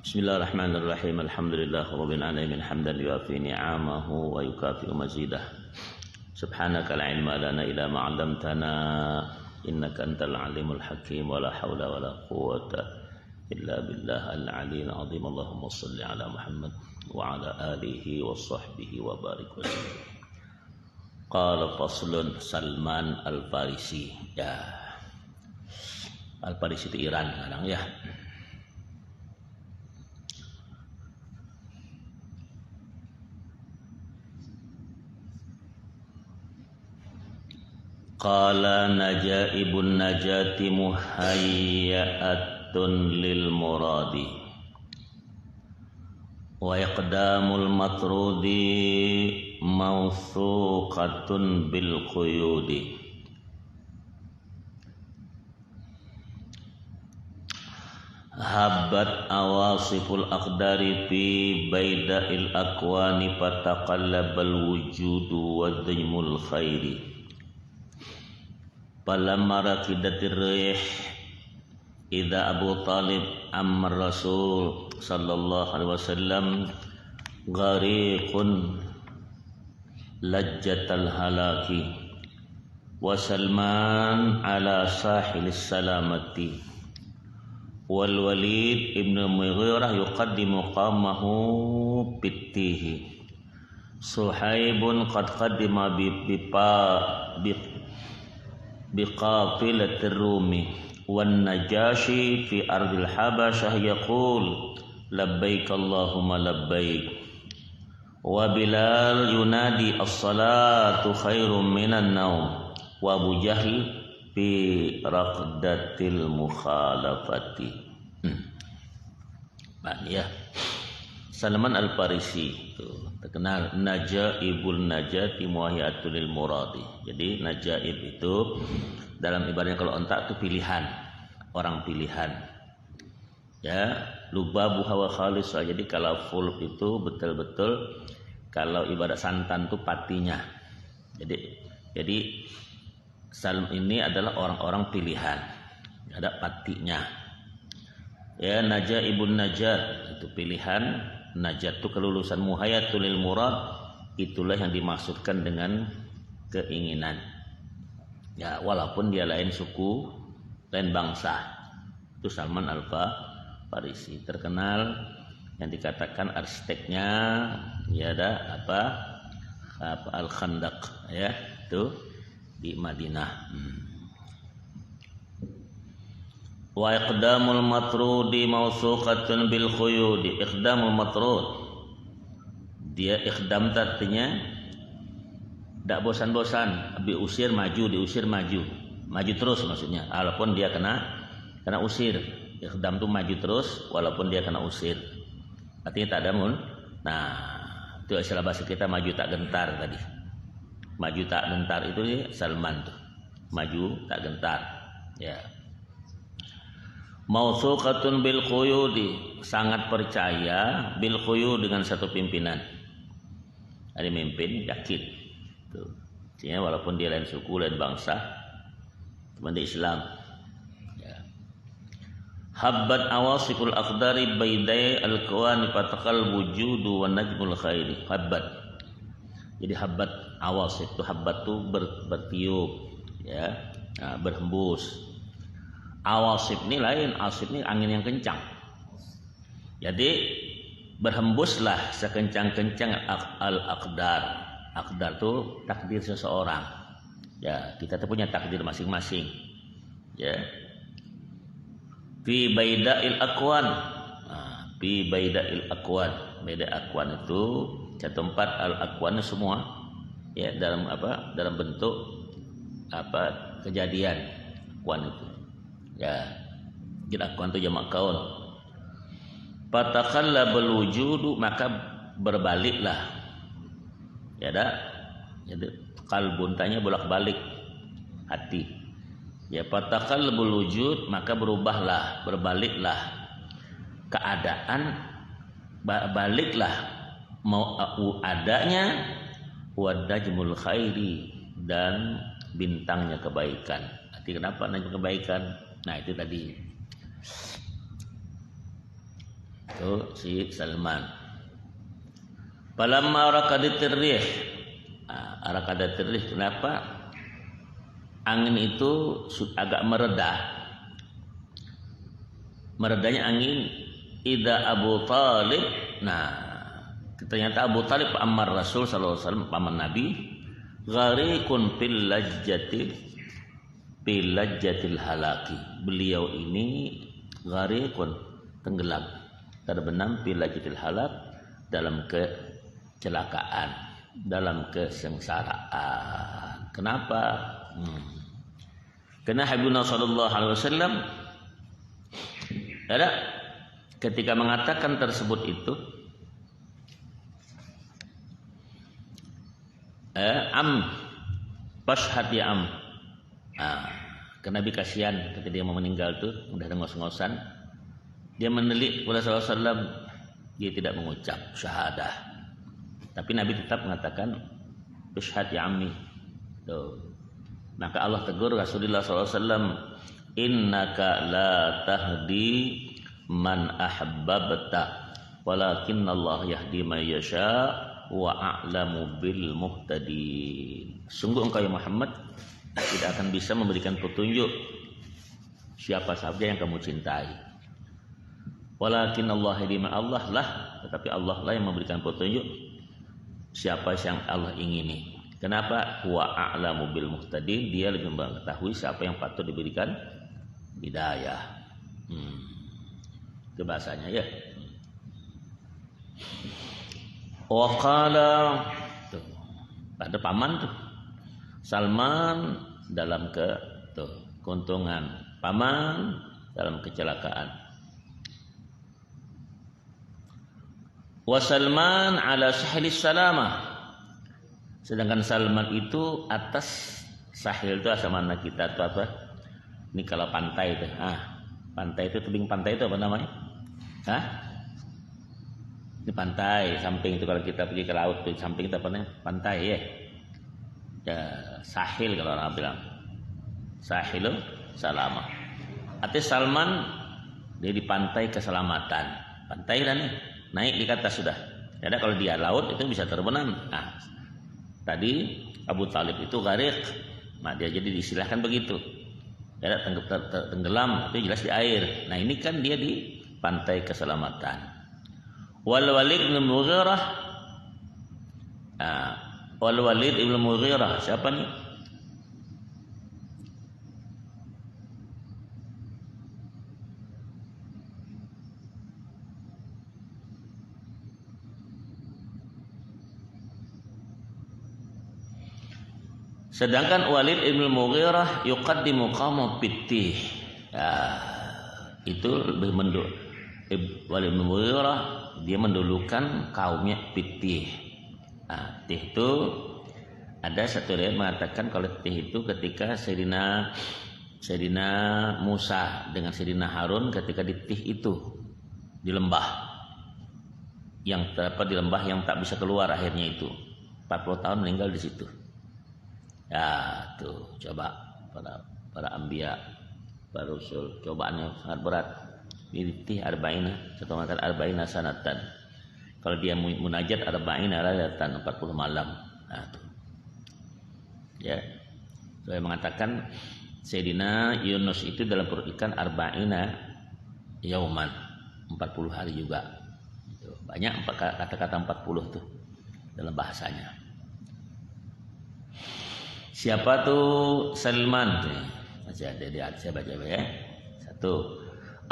Bismillahirrahmanirrahim. Alhamdulillahirabbil alamin hamdan yuafi ni'amahu wa yukafi'u mazidah. Subhanaka la ilma lana illa ma 'allamtana innaka antal alimul hakim wa la haula wa la quwwata illa billahil aliyyil azim. Allahumma shalli ala Muhammad wa ala alihi wa sahbihi wa barik wa sallim. Qala faslun Salman Al-Farisi. Ya. Al-Farisi itu Iran sekarang ya. Qala najaibun najati muhayyatun lil muradi wa iqdamul matrudi mawthuqatun bil quyudi. Habbat awasiful aqdari fi baida'il akwani fataqallabal wujudu wa dhaymul khairi. Falamma raqidatir rih idza Abu Talib ammar Rasul sallallahu alaihi wasallam ghariqun lajjatal halaki wa Salman ala sahilis salamati wal Walid ibn Mughirah yuqaddimu qamahu bittihi Suhaibun qad qaddima biqafilatir Rumi wan Najashi fi ardil Habasyah yaqul labbaik Allahumma labbaik wa Bilal yunadi as-salatu khairum minan naum wa Abu Jahl fi raqdatil mukhalafati. Ya. Salman Al-Farisi itu terkenal najaibul najati muwahhiatul lil muradi. Jadi najaib itu dalam ibaratnya kalau ontak itu pilihan, orang pilihan. Ya, lubabu hawa khalis. Jadi kalau full itu betul-betul kalau ibarat santan itu patinya. Jadi Salm ini adalah orang-orang pilihan. Ada patinya. Ya, najaibun najat itu pilihan. Najat itu kelulusan muhayyatul lil murad, itulah yang dimaksudkan dengan keinginan. Ya, walaupun dia lain suku, lain bangsa. Itu Salman Al-Farisi, terkenal yang dikatakan arsiteknya ya ada apa Al-Khandaq ya, itu di Madinah. Wa iqdamul matrudi mawsuqatun bil khuyudi. Iqdamul matrud, dia iqdam artinya tidak bosan-bosan, diusir maju, diusir maju, maju terus maksudnya. Walaupun dia kena usir. Iqdam itu maju terus walaupun dia kena usir. Artinya tak ada Nah, itu istilah bahasa kita maju tak gentar tadi. Maju tak gentar itu Salman tuh. Maju tak gentar. Ya. Mausuqatun bil quyudi, sangat percaya bil quyud dengan satu pimpinan. Ada mimpin yakin. Tuh. Artinya walaupun dia lain suku, lain bangsa, cuma di Islam. Ya. Habbat awasiful aqdari baidai al-kawani fatakal wujudu wa najmul khairi. Habbat. Jadi habbat awasif itu habbat itu bertiup ya. Nah, berhembus. Awasif ini lain, asif ini angin yang kencang. Jadi berhembuslah sekencang-kencang al-aqdar. Aqdar itu takdir seseorang. Ya, kita tuh punya takdir masing-masing. Ya. Fi baida'il aqwan. Fi baida'il aqwan. Baida' aqwan itu satu tempat, al-aqwan semua ya dalam apa? Dalam bentuk apa? Kejadian. Aqwan itu. Ya, kita aqwan itu jamak kaun. Fatakallabal wujudu, maka berbaliklah. Ya dah. Jadi kalbun tanya bolak-balik hati. Ya, fatakallabul wujud, maka berubahlah, berbaliklah keadaan, baliklah mau adanya wadajmul khairi, dan bintangnya kebaikan. Arti kenapa nanya kebaikan? Nah itu tadi Tuh si Salman. Falamma raqadatir rih. Raqadatir rih, kenapa? Angin itu agak mereda. Meredanya angin ida Abu Talib. Nah, ternyata Abu Talib ammar Rasul sallallahu alaihi wasallam, paman Nabi, gharikun fil lajjatil halaki. Beliau ini gharikun, tenggelam, terbenam fil lajjatil halak, dalam kecelakaan, dalam kesengsaraan. Kenapa? Karena Habibuna sallallahu alaihi wasallam ada ketika mengatakan tersebut itu pashhad ya am. Karena Nabi kasihan ketika dia mau meninggal tuh udah ada ngos-ngosan, dia menelik kepada sallallahu alaihi wasallam, dia tidak mengucap syahadah, tapi Nabi tetap mengatakan pashhad ya ammi. Tuh. Maka Allah tegur Rasulullah SAW, innaka la tahdi man ahbabta walakinnallaha yahdi man yasha wa a'lamu bil muhtadin. Sungguh engkau ya Muhammad tidak akan bisa memberikan petunjuk siapa saja yang kamu cintai. Walakinnallaha yahdi man, Allah lah, tetapi Allah lah yang memberikan petunjuk siapa yang Allah ingini. Kenapa? Wa a'lamu bil muhtadin, dia lebih mengetahui siapa yang patut diberikan hidayah. Itu bahasanya ya. Wa qala, tuh, ada paman tuh. Salman dalam keuntungan, paman dalam kecelakaan. Wa Salman ala sahilis salamah. Sedangkan Salman itu atas sahil itu asal mana kita itu apa? Ini kalau pantai itu, pantai itu, tebing pantai itu apa namanya? Ini pantai, samping itu kalau kita pergi ke laut itu samping itu apa namanya? Pantai ya. Ya sahil kalau orang bilang. Sahilul salamah. Artinya Salman dia di pantai keselamatan. Pantai dan naik di atas sudah. Jadi kalau dia laut itu bisa terbenam. Tadi Abu Talib itu gharik, nah dia jadi disilahkan begitu. Ya, tenggelam itu jelas di air. Nah ini kan dia di pantai keselamatan. Wal Walid bin Mughirah, Wal Walid bin Mughirah siapa nih? Sedangkan Walid ibn Mughirah yuqaddimu qauma Pittih. Itu lebih Walid ibn Mughirah dia mendulukan kaumnya Pittih. Tih itu ada satu riwayat mengatakan kalau Tih itu ketika Sayyidina Musa dengan Sayyidina Harun ketika di Tih itu di lembah yang terdapat di lembah yang tak bisa keluar akhirnya itu 40 tahun meninggal di situ. Ya tuh coba para anbiya, para rasul, cobaannya sangat berat. Milih arba'ina, satu mengatakan arba'ina sanatan. Kalau dia munajat arba'ina lailatan 40 malam. Nah tuh. Ya. Saya mengatakan Sayyidina Yunus itu dalam perut ikan arba'ina yauman, 40 hari juga. Banyak kata-kata 40 tuh dalam bahasanya. Siapa tuh Salman? Masih ada saya baca ya. Satu,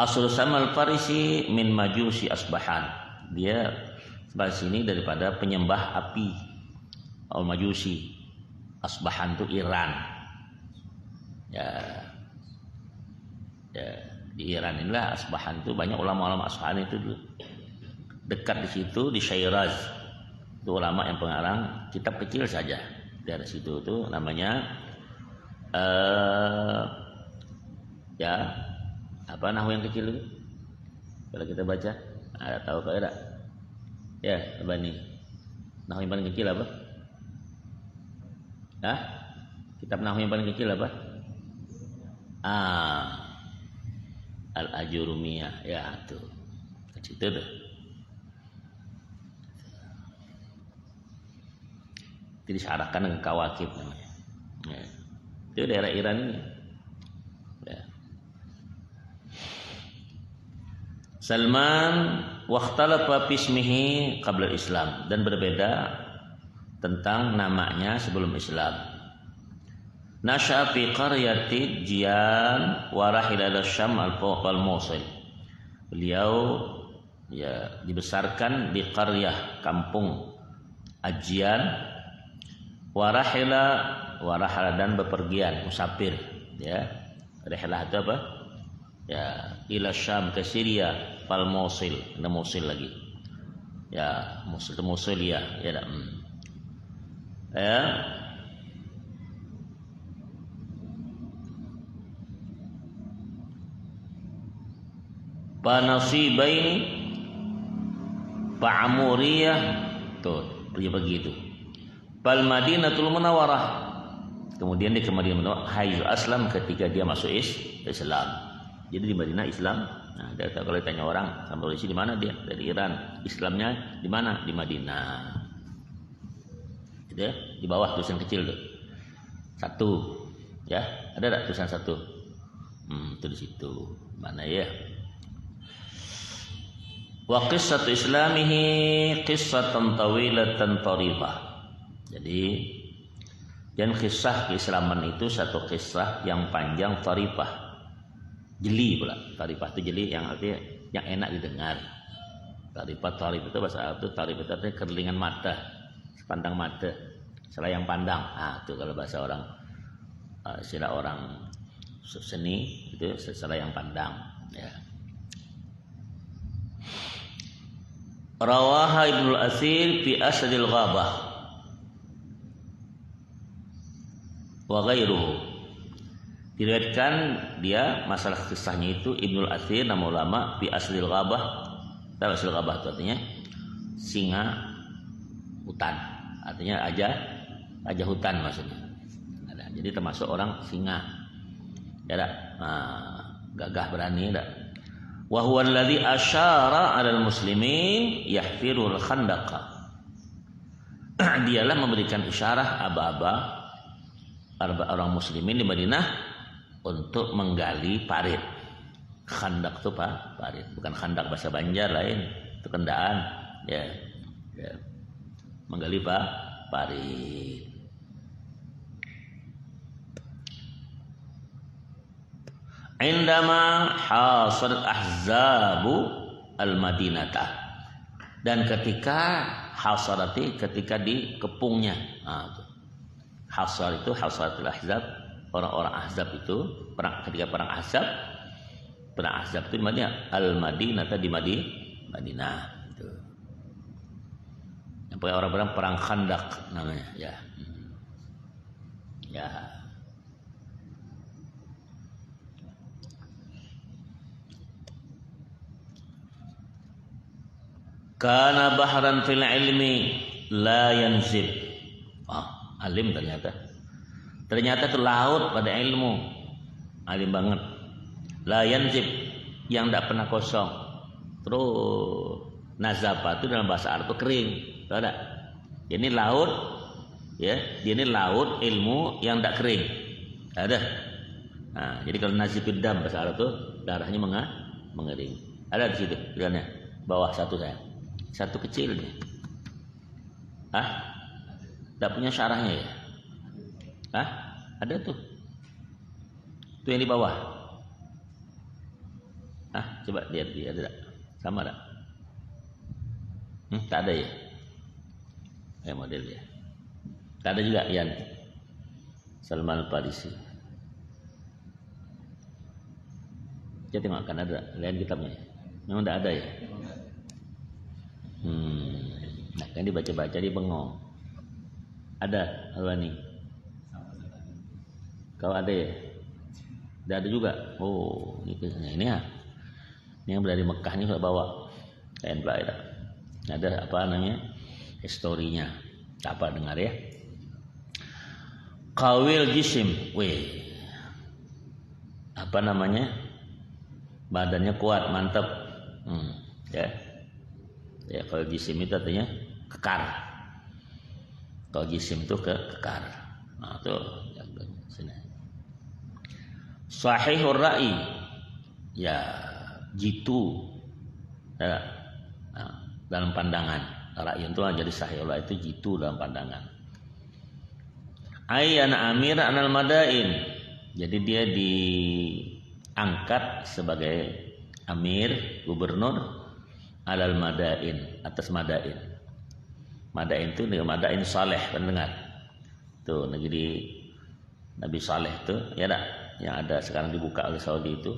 Asl Samal Farisi min Majusi Asbahan. Dia sebelah sini daripada penyembah api Al Majusi. Asbahan itu Iran. Ya, di Iran inilah Asbahan itu banyak ulama-ulama Asbahan itu dekat di situ di Syiraz. Itu ulama yang pengarang kitab kecil saja. Dari situ tuh namanya ya apa nahwu yang kecil itu kalau kita baca ada tahu kok ada ya apa nih nahwu yang paling kecil apa kitab nahwu yang paling kecil apa Al-Ajurumiyah ya tuh Situ tuh. Itu disyaratkan dengan Kawakib namanya. Ya. Itu daerah Iran ini. Ya. Salman wakhtalafa fismihi qabla Islam, dan berbeda tentang namanya sebelum Islam. Nasha'a fi qaryati Jiyan wa rahila ila Syam al-Mosul. Beliau ya dibesarkan di qaryah kampung Ajian, warahila dan bepergian musafir, ya. Rihlah itu apa? Ya, ila Syam ke Syria, fal Mosul, ada Mosul lagi. Ya, Mosul ya, ya. Ya. Panasibaini Pa'amuriyah tuh begitu. Bal Madinatul Munawwarah, kemudian di Madinah Munawwarah hayu aslam ketika dia masuk Islam. Jadi di Madinah Islam. Nah, kalau ditanya orang sama polisi di mana dia? Dari Iran. Islamnya di mana? Di Madinah. Gitu ya, di bawah tulisan kecil tuh. 1. Ya, ada enggak tulisan 1? Itu di situ. Mana ya? Wa qissatu islamihi qissatan tawilatan tarifah. Jadi dan kisah keislaman itu satu kisah yang panjang, tarifah. Jeli pula. Tarifah itu jeli, yang artinya yang enak didengar. Tarif itu bahasa Arab itu, tarif itu artinya kerlingan mata, sepandang mata, selayang pandang. Ah, itu kalau bahasa orang istilah orang seni itu selayang pandang, ya. Rawaha Ibnu Al-Athir fi Asadil Ghabah wa ghairuhu. Diriwayatkan dia masalah kisahnya itu Ibnu Al-Athir, nama ulama, fi Asadil Ghabah. Tahu Asadil Ghabah itu artinya singa hutan. Artinya aja hutan maksudnya. Jadi termasuk orang singa. Ya, gagah berani dah. Wa huwa alladhi asyara 'alal muslimin yahfirul khandaqa. Dialah memberikan isyarah aba-aba orang muslimin di Madinah untuk menggali parit. Khandak itu parit, bukan khandak bahasa Banjar lain, itu kendaan, ya. Menggali parit. Indama hasarat ahzabu al-Madinata, dan ketika hasarati, ketika dikepungnya, hasar itu hasaratul ahzab, orang-orang ahzab itu ketika perang ahzab itu di Madinah, al-Madinata di Madinah itu. Yang orang bilang perang Khandak namanya, ya. Ya. Kana bahran fil ilmi la yanzib. Alim ternyata itu laut pada ilmu, alim banget. La yanzib, yang tidak pernah kosong. Terus nazaba itu dalam bahasa Arab itu kering, tahu tak? Ini laut, ya, ini laut ilmu yang tidak kering, ada. Nah, jadi kalau nazibud dam bahasa Arab itu darahnya mengering. Ada di situ, lihatnya bawah satu kecil nih. Tidak punya syarahnya ya? Ada tuh. Itu yang di bawah. Coba lihat dia ada. Sama tak? Tak ada ya? Model dia. Tak ada juga Yan Salman Al-Farisi. Kita tengok kan ada lain kitabnya. Memang tidak ada ya? Nah, kan dibaca-baca di bengong. Ada Alwani. Kau ada ya? Tidak ada juga. Oh, ini ya. Ini yang dari Mekah ini saya bawa. Lain pula ada. Ada apa namanya? Historinya. Apa dengar ya? Qawil jisim. Apa namanya? Badannya kuat, mantap. ya. Ya, kalau jisim itu artinya kekar. Kalau jisim itu kekar. Nah, itu sini. Sahihur ra'i, ya jitu ya, nah, dalam pandangan. Ra'i itu jadi sahihur ra'i itu jitu dalam pandangan. Ayyana amir anal madain, jadi dia diangkat sebagai amir, gubernur alal madain, atas madain. Madain itu dengan madain saleh, pendengar. Tuh negeri Nabi Saleh itu, ya tak? Yang ada sekarang dibuka oleh Saudi itu.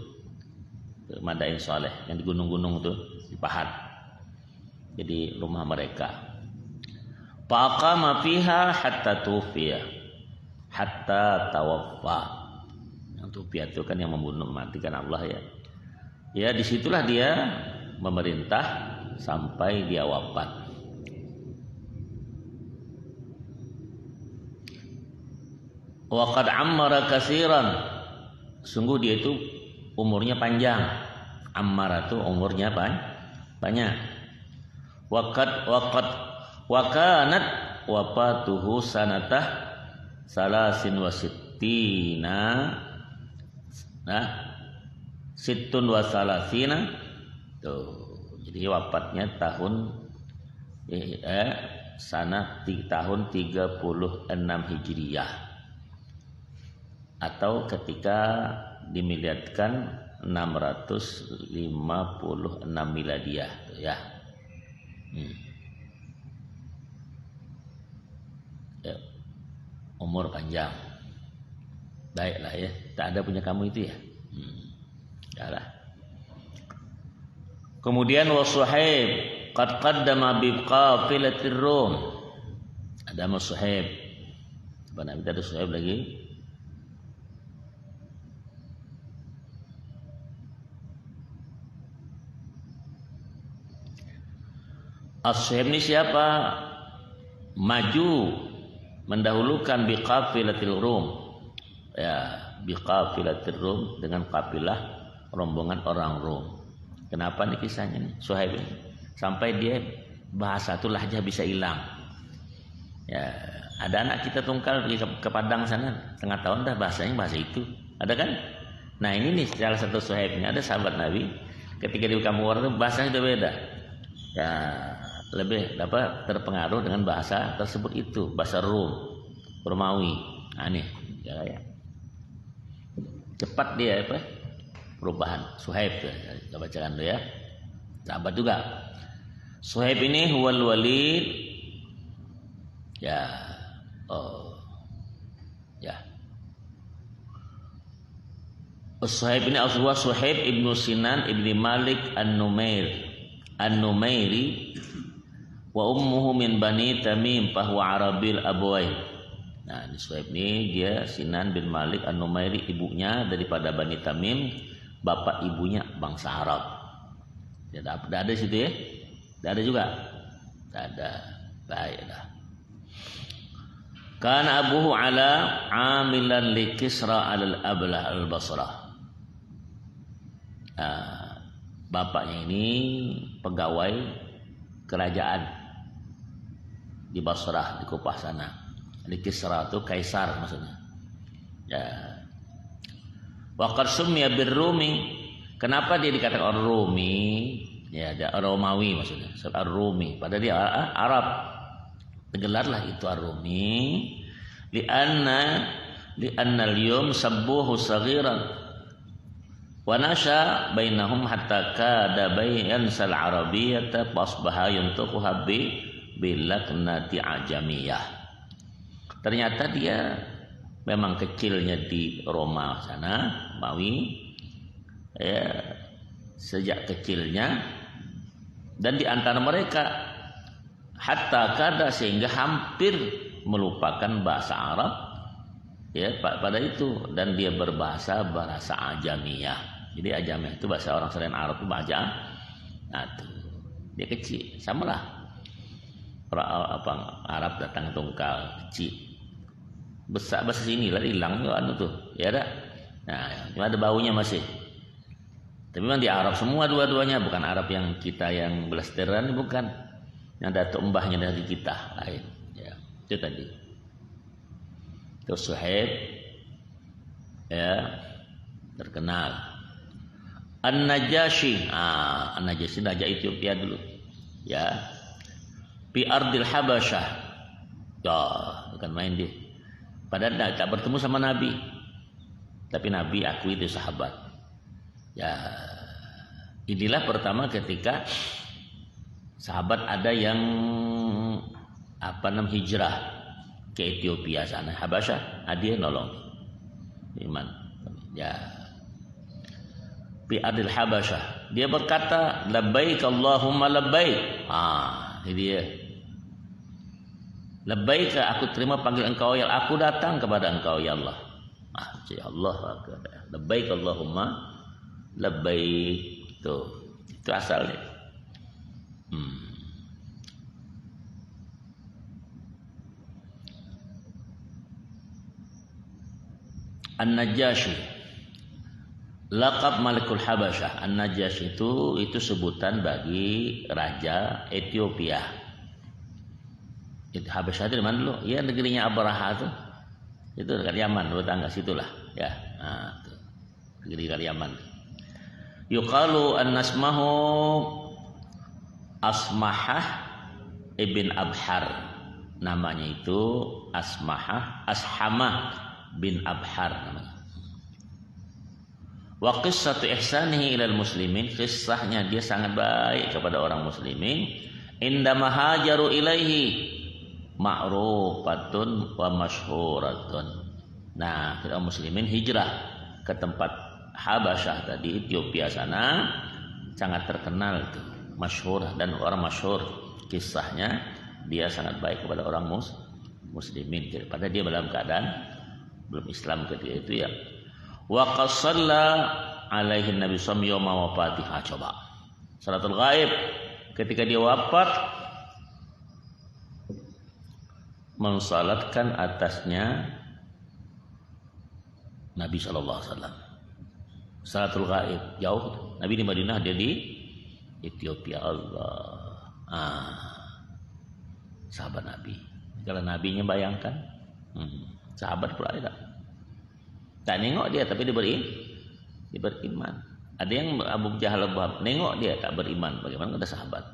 Madain Saleh yang di gunung-gunung itu, di Pahat. Jadi rumah mereka. Faqama fiha hatta tufiya, hatta tawaffa. Yang tufiya itu kan yang membunuh, mematikan Allah ya. Ya disitulah dia memerintah sampai dia wafat. Wa qad ammara katsiran, sungguh dia itu umurnya panjang. Ammara itu umurnya banyak. Wa kanat wafatuhu sanatah salasin wa sittina, nah sittun wa salasina. Tuh, jadi wafatnya tahun tahun 36 Hijriyah, atau ketika dimiliadkan 656 Miladiyah ya. Ya. Umur panjang. Baiklah ya, tak ada punya kamu itu ya. Ya lah. Kemudian wa Suhaib qad qaddama bi qafilatir Rum. Ada Suhaib. Sebenarnya kita ada Suhaib lagi. As-Suhaib ini siapa? Maju mendahulukan biqafilatil Rum. Ya, biqafilatil Rum, dengan kafilah rombongan orang Rum. Kenapa nih kisahnya nih Suhaib ini? Sampai dia bahasa itu lahjah bisa hilang. Ya, ada anak kita tungkal pergi ke Padang sana, tengah tahun dah bahasanya bahasa itu. Ada kan? Nah, ini nih salah satu Suhaib ini, ada sahabat Nabi ketika di kampung orang itu bahasanya udah beda. Ya, lebih terpengaruh dengan bahasa tersebut itu, bahasa Rum, Romawi. Nah, nih ya. Cepat dia perubahan. Suhaib tuh, kita bacakan dulu ya. Sahabat juga. Suhaib ini huwal walid. Ya. Oh. Ya. Suhaib ini aswa Suhaib ibnu Sinan ibni Malik An-Numairi wa ummuhu min Bani Tamim fahuwa Arabil Abawain. Nah, Suhaib ini dia Sinan bin Malik An-Numairi, ibunya daripada Bani Tamim, bapak ibunya bangsa Arab. Ya, tidak ada situ ya? Tidak ada juga? Tidak ada. Baiklah. Kana abuhu ala amilan li Kisra al-Ablah al-Basrah. Bapaknya ini pegawai kerajaan di Basrah, di Kufah sana. Di Kisra itu kaisar maksudnya. Ya. Wa qad summiya bir-Rumi. Kenapa dia dikatakan orang Rumi? Ya, dia Romawi maksudnya. Ar-Rumi. Padahal dia Arab. Gelarlah itu Ar-Rumi. Li'anna al-yawm sabbuhu saghiran. Wa nasha bainahum hatta kada bayan sal arabiyyata fasbaha yuntuquha bilaknati ajamiyah. Ternyata dia memang kecilnya di Roma sana, Romawi, ya, sejak kecilnya, dan di antara mereka hatta kada sehingga hampir melupakan bahasa Arab, ya pada itu, dan dia bahasa ajamiyah. Jadi ajamiyah itu bahasa orang selain Arab itu bahasa. Nah, tuh dia kecil, samalah Arab datang tungkal kecil. Besar bahasa sini lah hilang tuh ya ada. Nah, cuma ada baunya masih. Tapi memang di Arab semua dua-duanya, bukan Arab yang kita yang belasteran, bukan. Yang datuk mbahnya dari kita lain. Ya, itu tadi. Terus Suhaib ya terkenal. An-Najasyi, An-Najasyi raja Ethiopia dulu. Ya. Fi ardil Habasyah. Ya, bukan main dia. Padahal tak bertemu sama Nabi. Tapi Nabi akui itu sahabat. Ya, inilah pertama ketika sahabat ada yang hijrah ke Ethiopia sana, Habasyah, dia nolong iman. Ya, fi ardil Habasyah. Dia berkata, labbaik Allahumma labbaik. Ini dia. Labbaik, aku terima panggil engkau ya, aku datang kepada engkau ya Allah. Ya Allah, labbaik Allahumma labbaik. Itu asalnya. An-Najasyi, laqab Malikul Habasyah. An-Najasyi itu sebutan bagi raja Ethiopia. Itu Habasyah itu di mana dulu? Ya, negerinya Abraha tuh. Itu dekat Yaman, tetangga situlah, ya. Tuh. Negeri dekat Yaman. Yuqalu an-nasmahu Asmahah ibn Abhar. Namanya itu Ashamah bin Abhar namanya. Wa qissatu ihsanihi ilal muslimin, kisahnya dia sangat baik kepada orang muslimin. Indama hajaru ilaihi ma'rufatun wa masyhuratun. Nah, kaum muslimin hijrah ke tempat Habasyah tadi, Ethiopia sana, sangat terkenal itu, masyhur dan orang masyhur kisahnya. Dia sangat baik kepada orang muslimin daripada dia dalam keadaan belum Islam ketika itu ya. Wa qasalla alaihi nabi sallallahu alaihi wasallam wafatihah. Coba salatul ghaib ketika dia wafat, mensalatkan atasnya Nabi sallallahu alaihi wasallam. Salatul ghaib jauh. Nabi di Madinah, dia di Ethiopia. Allah. Sahabat Nabi. Kalau nabinya bayangkan, sahabat pula tidak. Tak nengok dia tapi dia beriman. Ada yang Abu Jahal nengok dia tak beriman. Bagaimana ada sahabat?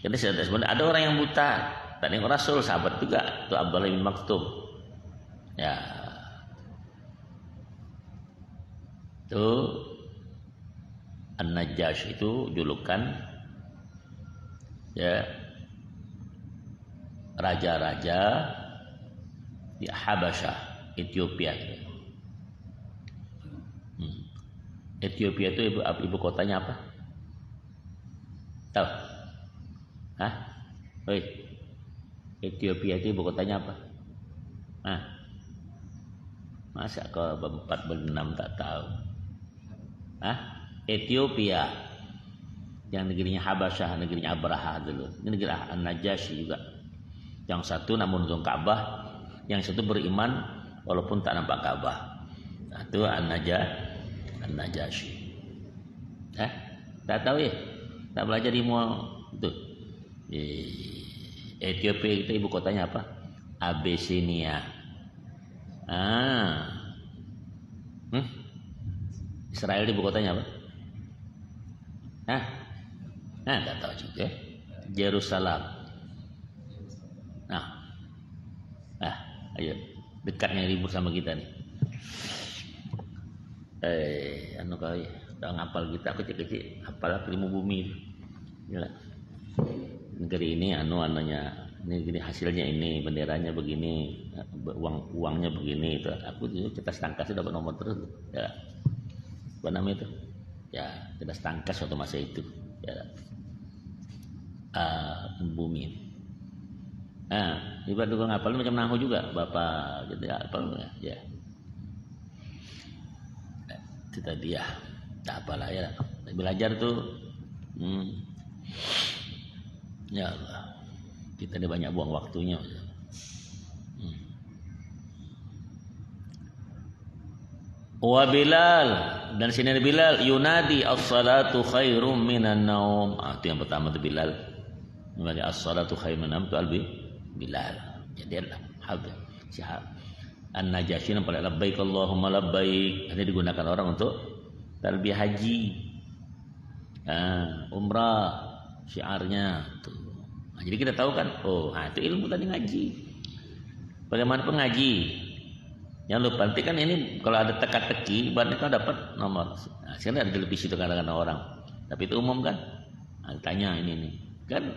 Jadi sebenarnya ada orang yang buta, tak nengok Rasul, sahabat juga. Itu Abdullah bin Maktum. Ya. Itu An-Najasyi itu julukan ya raja-raja di Habasyah, Ethiopia. Ethiopia itu ibu kotanya apa? Tahu? Hah? Oi. Ethiopia itu ibu kotanya apa? Masa kau 4 6 tak tahu? Ethiopia, yang negerinya Habasyah, negerinya Abraha dulu. Ini negeri An-Najasyi juga. Yang satu namun menunjuk Ka'bah, yang satu beriman walaupun tak nampak Ka'bah. Itu An-Najasyi. Tak tahu ya? Tak belajar ilmu itu. Ethiopia itu ibu kotanya apa? Abyssinia. Israel ibu kotanya apa? Tak tahu juga. Yerusalem. Ayo, dekatnya ribut sama kita nih. Kau tak ngapal kita, kecil-kecil hafal ilmu bumi. Yalah. Negeri ini anunya, ini hasilnya ini, benderanya begini, uangnya begini itu. Aku itu cetas tangkas dapat nomor terus. Ya. Apa namanya itu? Ya, cetas tangkas waktu masa itu. Ya. Bumi. Ibarat tukang ngapal macam nahu juga, Bapak gitu ya, apa ya. Itu tadi ya. Tak apalah ya. Belajar tuh ya Allah. Kita ada banyak buang waktunya. Wa Bilal, dan sini ada Bilal yunadi as-salatu khairum minan naum. Itu yang pertama itu Bilal. Yunadi as-salatu khairum minan naum itu Bilal. Jadi hadis sihab An-Najasyi yang pada labbaik Allahumma labbaik. Ini digunakan orang untuk talbiyah haji, umrah, syiarnya tuh. Nah, jadi kita tahu kan, itu ilmu tadi ngaji. Bagaimana pengaji? Jangan lupa nanti kan ini kalau ada teka-teki, berarti kan dapat nomor. Nah, sekarang ada televisi itu kadang-kadang orang, tapi itu umum kan. Nah, tanya ini kan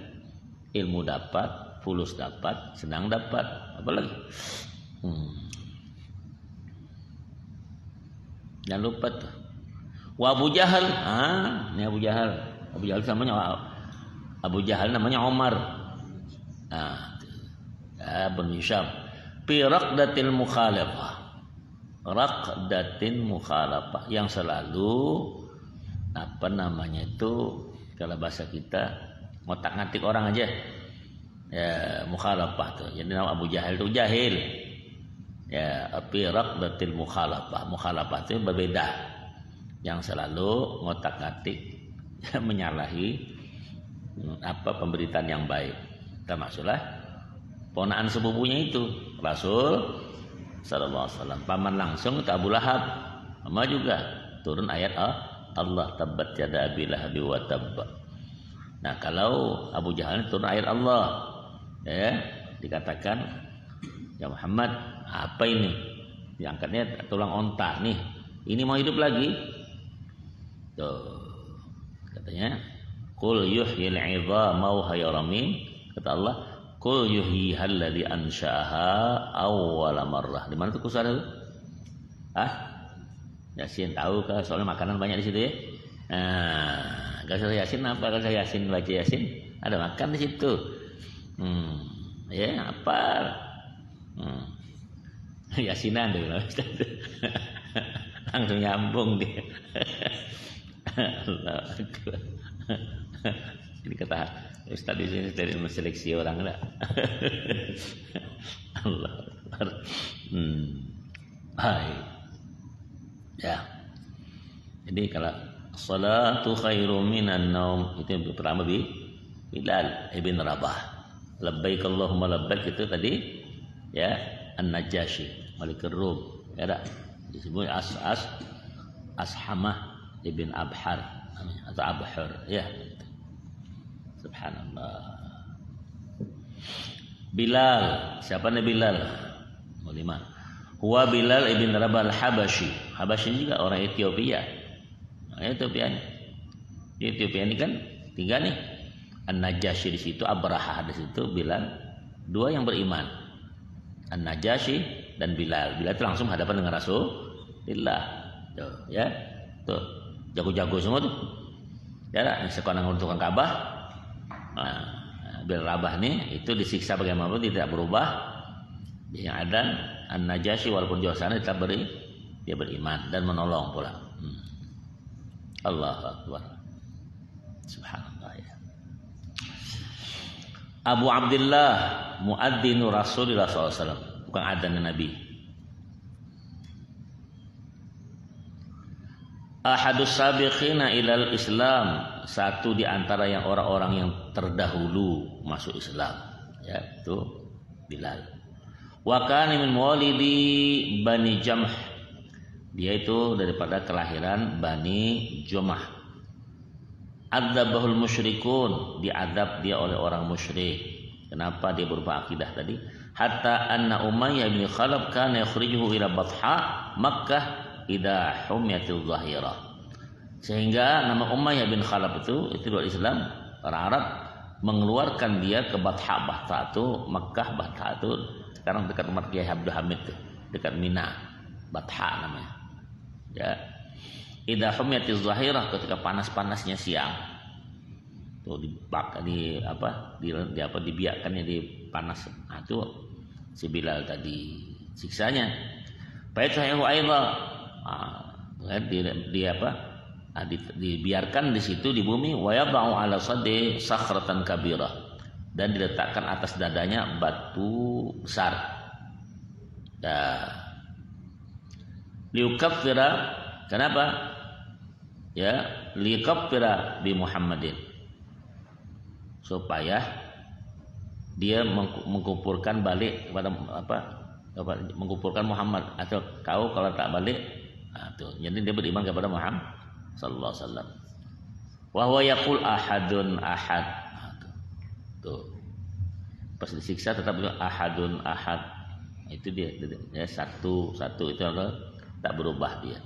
ilmu dapat, fulus dapat, senang dapat, apa lagi? Jangan lupa tuh. Wa Abu Jahal, ini Abu Jahal. Abu Jahal namanya Abu Jahal namanya Omar. Bin Hisham. Fi raqdatil mukhalafah. Raqdatin mukhalafah yang selalu kalau bahasa kita ngotak-ngatik orang aja. Ya, mukhalafah tuh. Jadi nama Abu Jahal itu jahil. Ya, fi raqdatil mukhalafah. Mukhalafah itu berbeda. Yang selalu ngotak-ngatik menyalahi pemberitaan yang baik. Termasuklah ponaan sepupunya itu Rasul sallallahu alaihi wasallam. Paman langsung itu Abu Lahab. Sama juga turun ayat Allah tabbat yada abi lahabi wa tabb. Nah, kalau Abu Jahal turun ayat Allah, ya, dikatakan ya Muhammad, apa ini? Diangkatnya tulang onta nih. Ini mau hidup lagi. Tuh. Katanya qul yuhyil 'idhama wa hiya ramim. Kata Allah, qul yuhyihal ladzi ansha'aha awwala marrah. Di mana tuh kusara itu? Yasin tahu kah? Soalnya makanan banyak di situ ya. Gak usah Yasin apa? Kalau saya Yasin baca Yasin, ada makan di situ. Ya, apa? Yasinan dulu. Langsung nyambung dia. Allah Akbar. Ini kata Ustaz di sini dari menseleksi orang enggak? Allah Akbar. Baik. Ya. Jadi kalau salatu khairum minan naum itu yang pertama Bilal ibn Rabah. Labbaik Allahumma labbaik itu tadi ya An-Najasyi Malikur Rum. Ya disebut Ashamah ibn Abhar atau Abhar ya. Subhanallah. Bilal, siapa nih Bilal? Mulimah. Huwa Bilal ibn Rabah al-Habashi. Habashi juga orang Ethiopia. Ethiopia ini kan tiga nih. An-Najasyi di situ, Abraha di situ, Bilal. Dua yang beriman. An-Najasyi dan Bilal. Bilal itu langsung hadapan dengan Rasulullah. Tuh, ya. Tuh, jago-jago semua tuh. Ya, yang sekarang untuk Ka'bah. Bilal Rabah nih itu disiksa bagaimanapun tidak berubah. Yang ada An-Najasyi walaupun jauh sana tetap dia beriman dan menolong pula. Allahu Akbar. Subhanallah ya. Abu Abdullah muadzinu Rasulullah SAW, bukan adzan Nabi. Ahadus sabiqina ilal Islam, satu di antara yang orang-orang yang terdahulu masuk Islam, yaitu Bilal. Wa kana min walidi Bani Jamh, dia itu daripada kelahiran Bani Jumah. Adzabahul musyrikun, diadab dia oleh orang musyrik. Kenapa dia berubah akidah tadi? Hatta anna Umayyah bin Khalaf kana yukhrijuhu ila Batha Makkah idza humiyatil zahira. Sehingga nama Umayyah bin Khalaf itu dari Islam, orang Arab mengeluarkan dia ke Batha itu Makkah. Batha itu sekarang dekat rumah Kiai Abdul Hamid tuh, dekat Mina. Batha namanya. Ya. Idza humiyatiz zahirah, ketika panas-panasnya siang. Tuh dibiarkannya di panas. Nah, itu si Bilal tadi siksanya. Fa'itahu aidha. Dibiarkan di situ di bumi, wa yad'u ala sadri sakhratan kabirah, dan diletakkan atas dadanya batu besar. Liukaffira, kenapa? Ya, liukaffira bi Muhammadin. Supaya dia mengkufurkan balik kepada mengkufurkan Muhammad, atau kau kalau tak balik, jadi dia beriman kepada Muhammad sallallahu alaihi wasallam. Wa huwa yaqul ahadun ahad. Tuh. Pas disiksa tetap bilang ahadun ahad. Itu dia ya, satu itu tak berubah dia.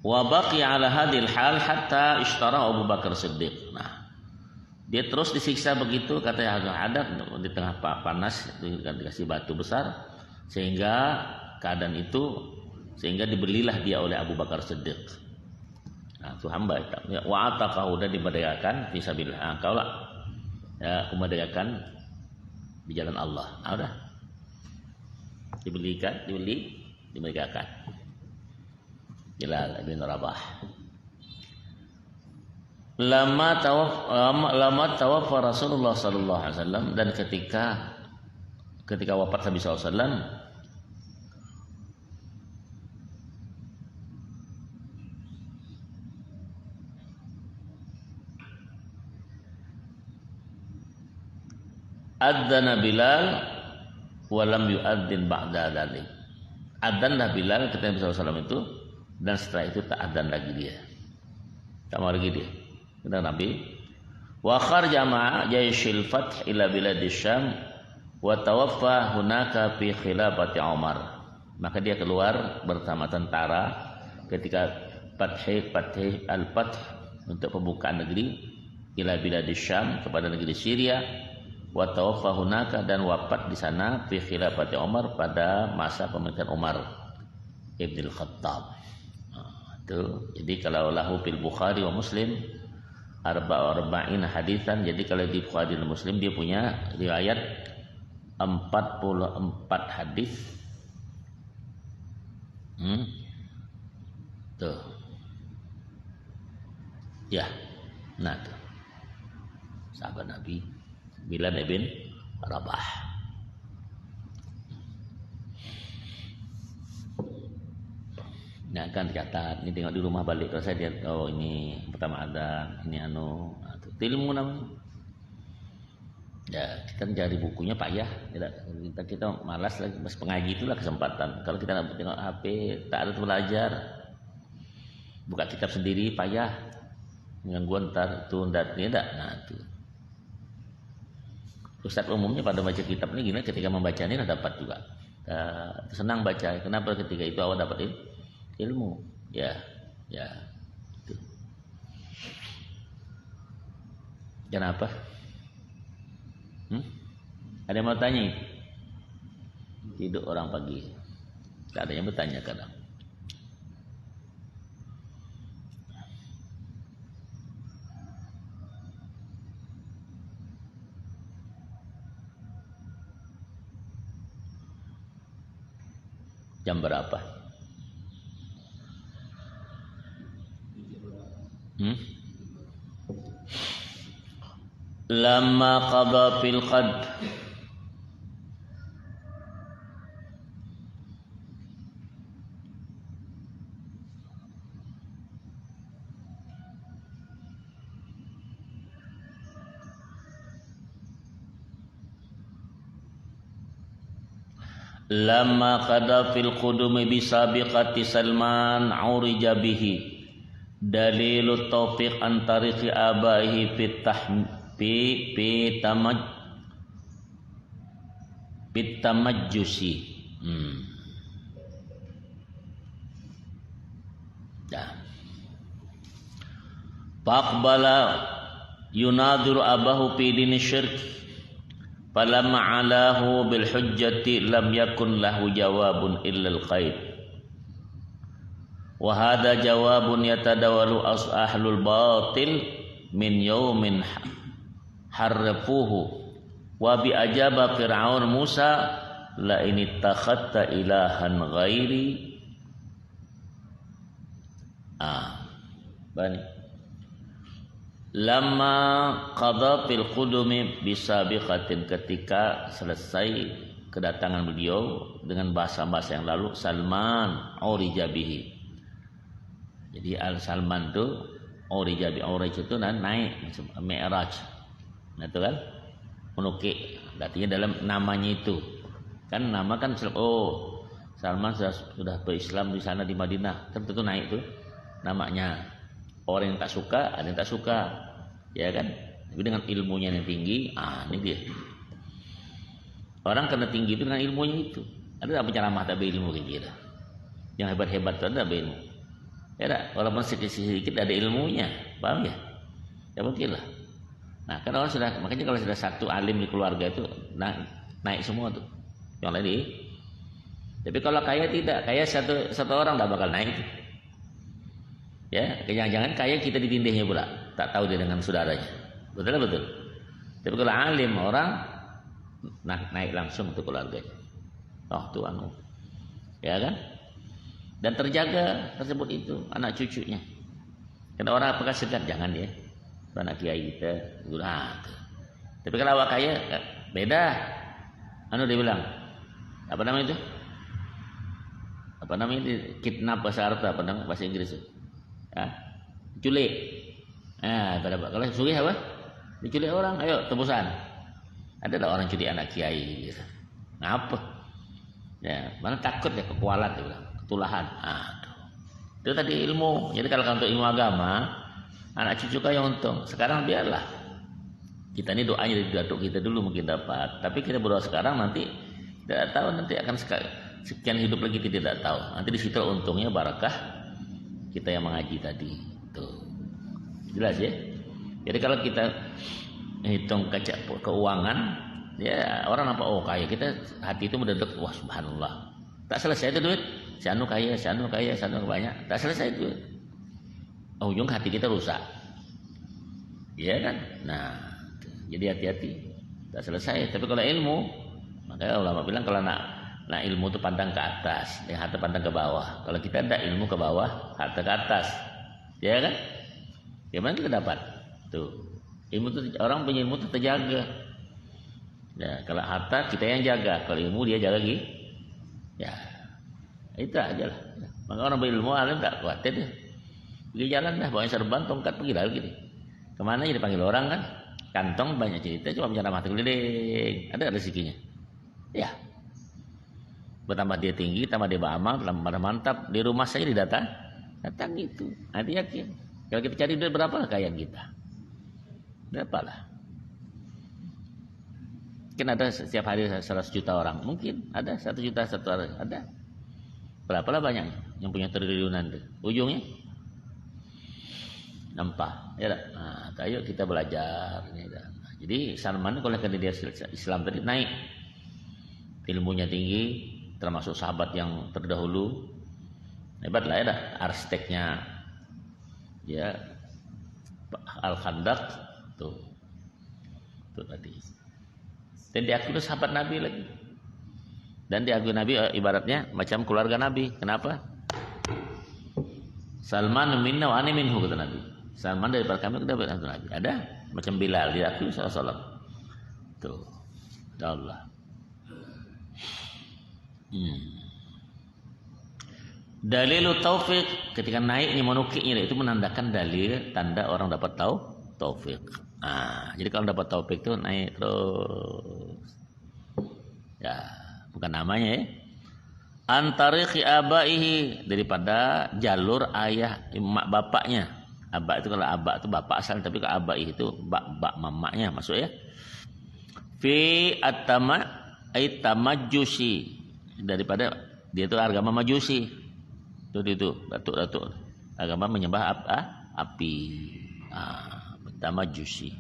Wa baqiya ala hadhil hal hatta ishtara Abu Bakar Siddiq. Nah, dia terus disiksa begitu, katanya ada di tengah panas dikasih batu besar, sehingga keadaan itu sehingga dibelilah dia oleh Abu Bakar Siddiq. Nah, itu hamba itu. Wa ataqahu, dan dimerdekakan fisabilillah. Kaulah ya, memerdekakan di jalan Allah. Nah, udah. Dimerdekakan. Bilal bin Rabah. Lama tawaffa Rasulullah sallallahu alaihi wasallam, dan ketika wafat Nabi sallallahu alaihi wasallam, adzana Bilal wa lam yu'adzin ba'da dzalik. Adzanlah Bilal ketika Nabi sallallahu alaihi wasallam itu, dan setelah itu tak adzan lagi dia. Sama lagi dia. Kata Nabi, wa kharaja ma'a jayshil fath ila biladis Syam wa tawaffa hunaka fi khilafati Umar. Maka dia keluar bersama tentara ketika fath al-fath, untuk pembukaan negeri, ila biladis Syam, kepada negeri Syria, wa tawaffa hunaka, dan wafat di sana fi khilafati Umar, pada masa pemerintahan Umar Ibn al-Khattab. Jadi kalau lahu fil Bukhari wa Muslim arba'in hadisan, jadi kalau di Bukhari dan Muslim dia punya riwayat 44 hadis. Tuh. Ya. Nah, tuh. Sahabat Nabi Bilal bin Rabah. Nah, kan dicatat, ini tengok di rumah balik, kalau saya lihat, oh ini pertama ada, ini ilmu namanya. Ya, kita cari bukunya payah, kita malas lagi, mas pengaji itulah kesempatan. Kalau kita nak tengok HP, tak ada belajar, buka kitab sendiri payah, gangguan ntar itu tidak. Nah, itu Ustaz umumnya pada baca kitab ini gimana, ketika membacanya dapat juga, senang baca. Kenapa? Ketika itu awal dapat ilmu, ya. Itu. Kenapa? Ada yang mau tanya? Tidur orang pagi, tak ada yang bertanya kadang. Jam berapa? Lama qada fil qad, lama qada fil qudumi bisabiqati Salman urija bihi dalilut taufiq an tariqi abaihi pitamajjusi. Faqbala yunadziru abahu fi dini syirk, falamma alahu bil hujjati lam yakun lahu jawabun illa al qaid. Wa hadha jawabun yatadawalu ahlul batil min yaumin harrafuhu wa bi ajaba Fir'aun Musa la in ittakhadta ilahan ghairi. Bani lamma qada fil qudumi bisabiqatin, ketika selesai kedatangan beliau dengan bahasa-bahasa yang lalu, Salman Aurijabihi. Jadi Al-Salman itu Aurijabi, Aurij itu naik Mi'raj. Nah itu kan menukik, artinya dalam namanya itu. Kan nama kan Salman sudah berislam di sana di Madinah, kan tentu naik tuh namanya. Orang yang tak suka, ada yang tak suka, ya kan? Tapi dengan ilmunya yang tinggi, ini dia. Orang kena tinggi itu dengan ilmunya itu. Ada penceramah tak berilmu kira-kira. Yang hebat-hebat itu ada berilmu. Ya tak? Walaupun sedikit ada ilmunya, paham ya? Ya mungkin lah. Nah, kan orang sudah, makanya kalau sudah satu alim di keluarga itu naik semua tuh. Yang lain. Tapi kalau kaya tidak, kaya satu orang tak bakal naik. Ya, jangan-jangan kaya kita ditindihnya pula, tak tahu dia dengan saudaranya. Betul. Tapi kalau alim orang naik langsung untuk keluarganya. Tuh ya kan? Dan terjaga tersebut itu anak cucunya. Karena orang apakah segan, jangan ya. Anak kiai kita, Tapi kalau awak kaya beda. Dia bilang, apa namanya itu? Apa namanya itu? Kidnap bahasa Arab, apa namanya bahasa Inggris itu? Culik. Kalau sugih apa? Diculik orang, ayo tebusan. Ada orang culik anak kiai gitu. Ngapa? Ya, mana takut ya kekualat dia bilang, ketulahan. Itu tadi ilmu. Jadi kalau untuk ilmu agama, anak cucu kaya untung. Sekarang biarlah. Kita ini doanya dari datuk kita dulu mungkin dapat. Tapi kita berdoa sekarang, nanti tidak tahu, nanti akan sekian hidup lagi kita tidak tahu. Nanti di situ untungnya barakah kita yang mengaji tadi. Tuh. Jelas ya? Jadi kalau kita hitung keuangan, ya orang nampak kaya, kita hati itu mendadak, wah subhanallah. Tak selesai itu duit. Si anu kaya banyak. Tak selesai itu. Ujung hati kita rusak. Iya kan? Nah, jadi hati-hati. Tak selesai. Tapi kalau ilmu, makanya ulama bilang kalau nak ilmu itu pandang ke atas, harta pandang ke bawah. Kalau kita ada ilmu ke bawah, harta ke atas. Ya kan? Gimana kita dapat? Tuh. Ilmu itu, orang punya ilmu itu terjaga. Ya, kalau harta kita yang jaga, kalau ilmu dia jaga gitu. Ya. Itu aja lah. Maka orang berilmu alim tak khawatir dia. Pergi jalan dah, bawa serban, tongkat, pergi lagi gitu. Kemana aja dipanggil orang kan? Kantong banyak cerita, cuma bicara mata keliling. Ada rezekinya. Ya. Bertambah dia tinggi, tambah dia beramal, tambah mantap. Di rumah saja datang gitu. Nanti yakin. Kalau kita cari duit berapa kekayaan kita? Berapa lah? Mungkin ada setiap hari 100 juta orang. Mungkin ada 1 juta satu hari. Ada. Berapalah banyak yang punya triliunan itu. Ujungnya nampak. Ya tak? Nah, ayo kita belajar. Nah, jadi Salman kalau kata dia Islam tadi naik. Ilmunya tinggi. Termasuk sahabat yang terdahulu. Hebat lah ya dah. Arsiteknya ya Al-Khandaq tuh tadi. Dan diakui sahabat Nabi lagi. Dan diakui Nabi ibaratnya macam keluarga Nabi. Kenapa? Salman minna wa ana minhu kata Nabi. Salman daripada kami, kita daripada Nabi. Ada macam Bilal diakui sallallahu. Tuh. Allah. Dalilu taufik, ketika naiknya menukiknya itu menandakan dalil tanda orang dapat taufik. Jadi kalau dapat taufik itu naik terus. Ya, bukan namanya ya. Antariqi abaihi, daripada jalur ayah emak bapaknya. Abak itu kalau abak itu bapak asal, tapi kalau abaihi itu bak mamaknya masuk ya. Fi at-tamajjusi, daripada dia itu agama Majusi. Itu datuk agama menyembah api. Tamajusi.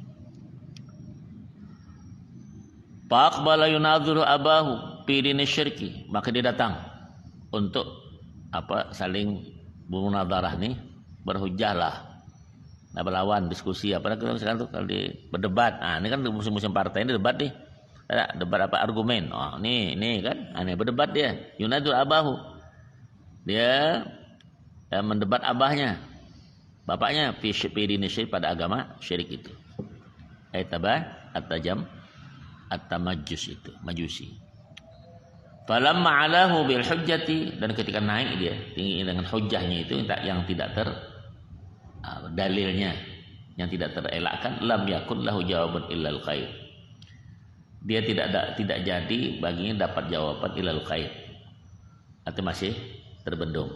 Faqbala yunadhiru abahu fi dini syirki, maka dia datang untuk saling bermunadharah nih, berhujjahlah. Nah, berlawan diskusi sekarang tuh kalau berdebat. Ini kan musim-musim partai ini debat nih. Ada debat argumen. Ini kan aneh berdebat dia. Yunadhiru abahu. Dia mendebat abahnya, bapaknya fi dini syirik, pada agama syirik itu. At-tamajjus itu, Majusi. Falamma alahu bil hujjati, dan ketika naik dia tinggi dengan hujjahnya itu yang tidak dalilnya yang tidak terelakkan, lam yakun lahu jawaban illal khair. Dia tidak jadi baginya dapat jawaban illal khair. Atau masih terbendung.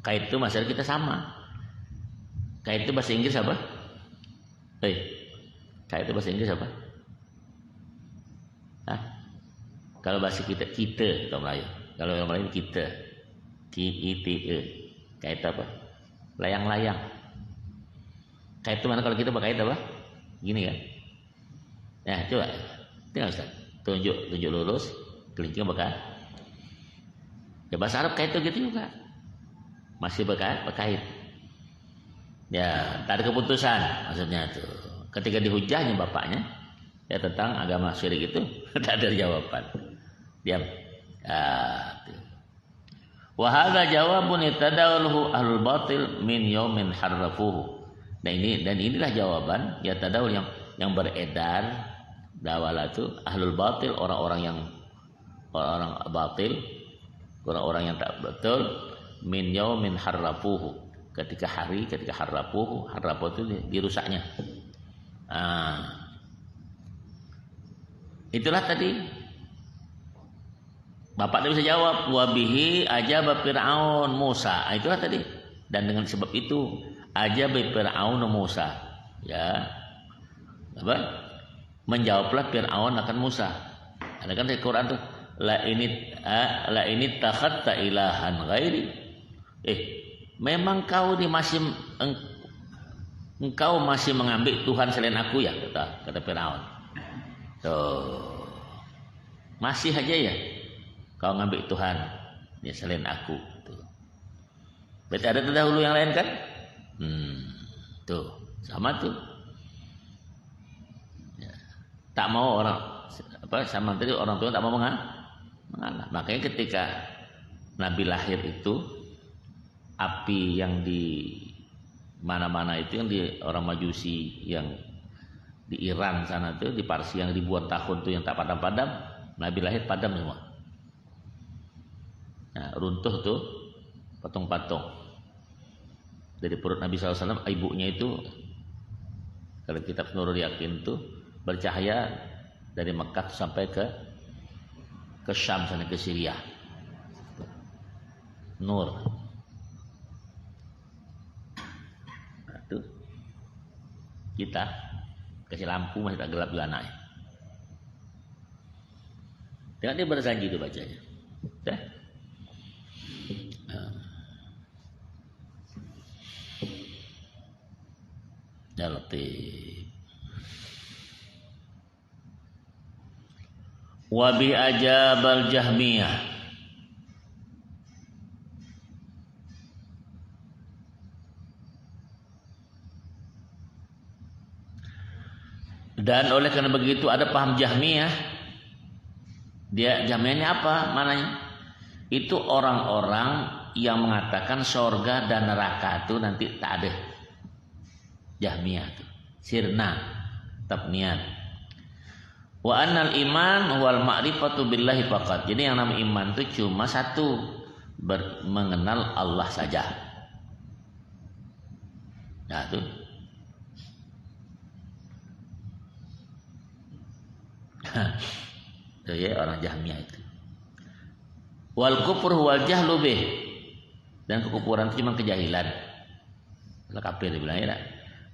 Kait itu masalah kita sama. Kait itu bahasa Inggris apa? Kait itu bahasa Inggris apa? Hah? Kalau bahasa kita kalau Melayu. Kalau orang Melayu kita. Kite. Kait apa? Layang-layang. Kait itu mana kalau kita pakai kait apa? Gini kan? Nah, coba. Tengok Ustaz. Tunjuk lurus, kelingking pakai. Ya bahasa Arab kait itu gitu juga. Masih berkait. Ya, tak ada keputusan maksudnya itu. Ketika dihujahnya bapaknya ya tentang agama syirik itu tak ada jawaban. Diam. Wa hadza jawabun yatadawwalu ahlul batil min yaumin harrafuhu. Dan inilah jawaban ya tadawul yang beredar dawalatu ahlul batil, orang batil, orang-orang yang tak betul, min yaumin harrafuhu, ketika harrafuhu itu dirusaknya. Itulah tadi bapak dia bisa jawab, wabihi ajaba Fir'aun Musa. Itulah tadi, dan dengan sebab itu ajaba Fir'aun Musa, ya apa, menjawablah Fir'aun akan Musa. Ada kan di Quran tuh, la ini takhatta ilahan ghairi. Memang engkau masih mengambil Tuhan selain aku ya, kata Firaun. Masih aja ya kau ngambil Tuhan ya selain aku. Berarti ada terdahulu yang lain kan? Sama tuh. Ya. Tak mau sama tadi orang tua tak mau mengalah. Makanya ketika Nabi lahir itu, api yang di mana-mana itu, yang di orang Majusi yang di Iran sana tuh, di Parsi yang ribuan tahun tuh yang tak padam-padam, Nabi lahir padam semua. Nah, runtuh tuh patung-patung dari perut Nabi SAW. Ibunya itu kalau kitab Nurul Yakin tuh bercahaya dari Mekah sampai ke Syam sana, ke Syria. Nur. Nah, tuh kita kasih lampu masih tak gelap juga naik. Tengok dia berjanji itu bacanya. Ya Latif. Wa bi ajabal Jahmiyah. Dan oleh karena begitu ada paham Jahmiyah. Dia Jahmiyah ini apa mananya? Itu orang-orang yang mengatakan surga dan neraka itu nanti tak ada. Jahmiyah itu sirna tabniat. Wa annal iman wal ma'rifatu billahi faqat. Jadi yang namanya iman itu cuma satu, mengenal Allah saja. Nah itu. Itu ya orang Jahmiyah itu. Wal kufur wal jahlu bih. Dan kekufuran itu cuma kejahilan. Kalau kafir dibilang ya.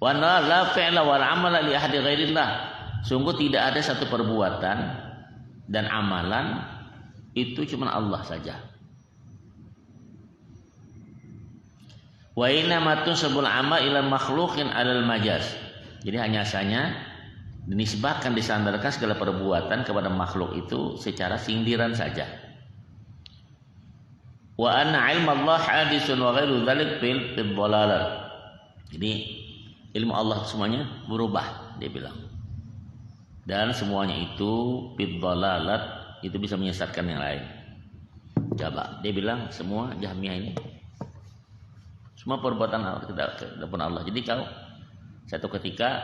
Wa la fi'la wal amala li ahadi ghairillah. Sungguh tidak ada satu perbuatan dan amalan itu cuma Allah saja. Wa inna matun sabul amal ila makhluqin alal majaz. Jadi hanya saja dinisbahkan, disandarkan segala perbuatan kepada makhluk itu secara sindiran saja. Wa anna ilmu Allah hadisun wa ghairu dzalik fil dhalalah. Jadi ilmu Allah semuanya berubah, dia bilang. Dan semuanya itu fil dhalalat, itu bisa menyesatkan yang lain. Coba, dia bilang semua Jahmiyah ini semua perbuatan Allah tidak pun Allah. Jadi kau satu ketika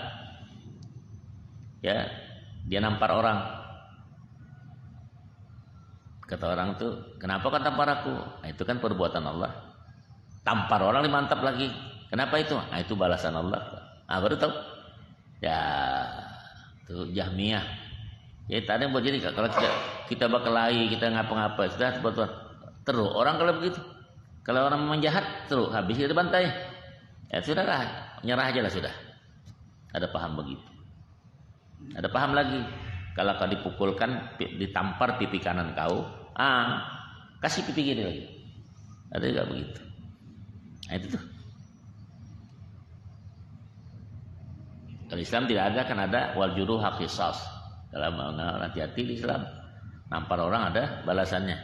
ya dia nampar orang, Kata orang tuh, kenapa kau tampar aku? Nah, itu kan perbuatan Allah. Tampar orang dimantap lagi. Kenapa itu? Nah, itu balasan Allah. Ah, baru tahu. Ya, tuh Jahmiyah. Ya, tak ada yang buat jadi. Kalau kita berkelahi, kita ngapa-ngapa, sudah sebetulnya terus. Orang kalau begitu, kalau orang memang jahat, terus habis kita bantai. Ya sudahlah, nyerah aja lah sudah. Ada paham begitu. Ada paham lagi. Kalau kau dipukulkan, ditampar pipi kanan kau, kasih pipi kiri lagi. Ada juga begitu. Nah, itu tuh. Kalau Islam tidak ada, kan ada wal juruh qisas. Dalam hati-hati di Islam. Nampar orang ada balasannya.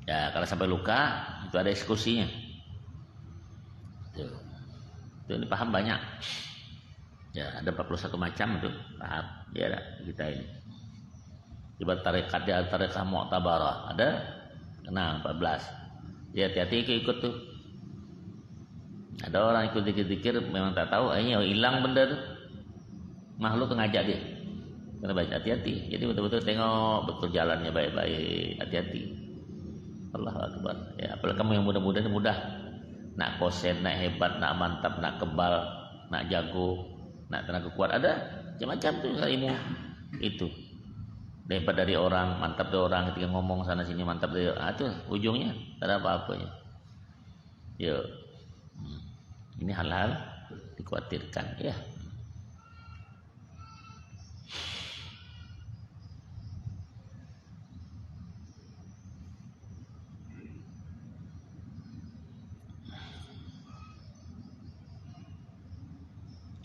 Ya, kalau sampai luka, itu ada eksekusinya. Itu ini paham banyak. Ya, ada 41 macam itu paham. Ya, kita ini. Ibarat tarekat dia tarekat mu'tabarah. Ada? Kenal 14. Ya, hati-hati ikut tuh. Ada orang ikut dikir-dikir memang tak tahu, akhirnya hilang benda tuh. Makhluk ngajak dia. Karena baik hati-hati. Jadi betul-betul tengok betul jalannya baik-baik, hati-hati. Allahu Akbar. Ya, apalagi kamu yang muda-muda ini mudah. Nak kosen, nak hebat, nak mantap, nak kebal, nak jago, nak tenaga kuat, ada macam-macam tuh ilmu itu. Hebat dari orang, mantap dari orang, ketika ngomong sana sini mantap dari orang, itu ujungnya tak ada apa-apanya. Yo, ini hal-hal dikhawatirkan, ya.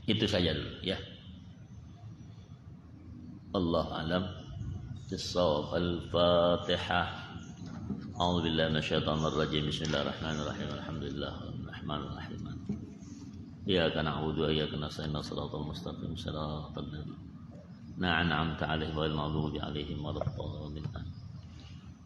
Itu saja dulu, ya. Allah alam. Bissawab. Al-Fatihah. A'udzu billahi minasyaitonir rajim. Bismillahirrahmanirrahim. Alhamdulillahirrahmanir rahim. Iyyaka na'budu wa iyyaka nasta'in. Shiratal mustaqim. Shiratal ladzina an'amta 'alaihim ghairil maghdubi 'alaihim waladdallin.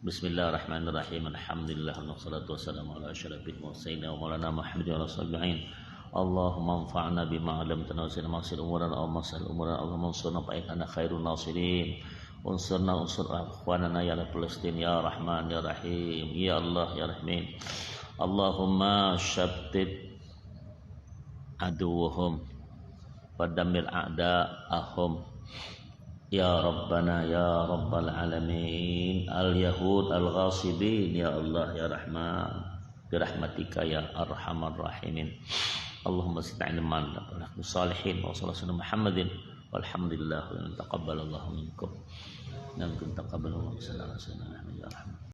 Bismillahirrahmanirrahim. Alhamdulillah wassalatu wassalamu ala asyrafil mursalin wa maulana Muhammadin wa sallallahu. Allahumma anfa'na bima 'allamtana wa zidna maghfir umurana wa masal umurana. Allahumma ansurna fa innaka khairun nasirin. Unsurna unsur akhwanana ya Palestin ya Rahman ya Rahim ya Allah ya Rahim. Allahumma syattid aduwwahum wa dammir a'da'ahum ya Rabbana ya Rabbal alamin. Al yahud al ghasibin ya Allah ya Rahman birahmatika ya arhamar rahimin. Allahumma zidna ilman wa salihin wa sallallahu Muhammadin walhamdulillah wa taqabbalallahu minkum. Nam kun taqabbalallahu sallallahu alaihi wasallam.